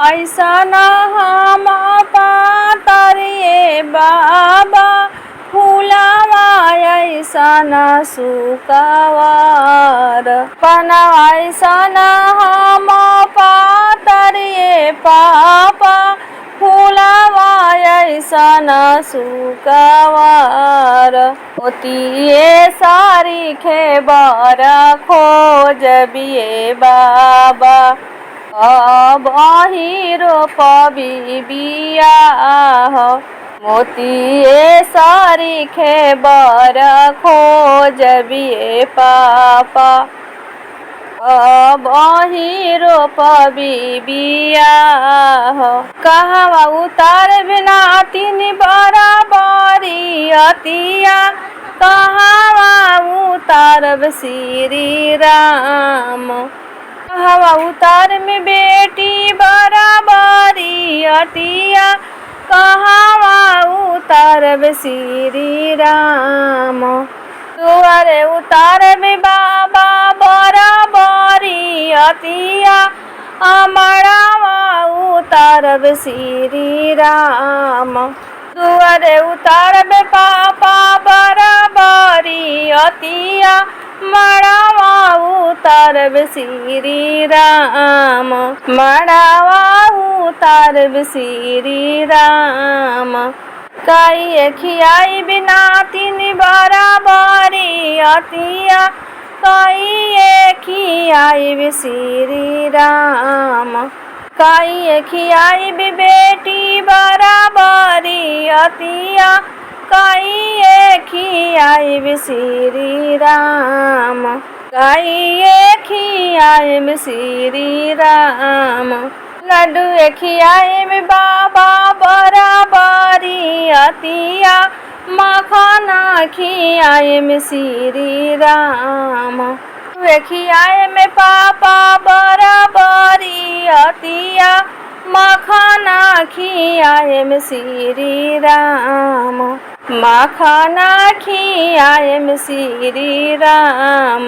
ऐसन हम पातरिए बाबा फूलवा ऐसन सुकवार पनवा ऐसन हम पातरिए पापा फूलवा ऐसन सुकवार ओतिए सारी खेबर खोजबिए बाबा बहिरो पबी बियाह मोतिए सारी खेबर खोजबिए पापा बहिरो पबी बियाह कहवा उतार बिना तीन बराबरी अतिया कहवा उतारब श्री राम कहवा उतार में बेटी बराबरी अतिया कहवा उतारब श्री राम दुआरे उतार में बाबा बराबरी अतिया अमरावा उतारब श्री राम दुआरे उतार में पापा बराबरी अतिया मड़ावा उतारब श्री राम मड़ावा उतारब श्री राम काई खियाई बिना तीन बराबरी अतिया काई खियाई श्री राम काई खियाई बेटी बराबरी अतिया काई खियाई श्री राम काई खियाई श्री राम लड्डू खियाई बाबा बराबरी अतिया मखाना खियाई श्री राम खियाई में पापा बराबरी अतिया मखाना खियाई श्री राम मखाना खियाई श्री राम।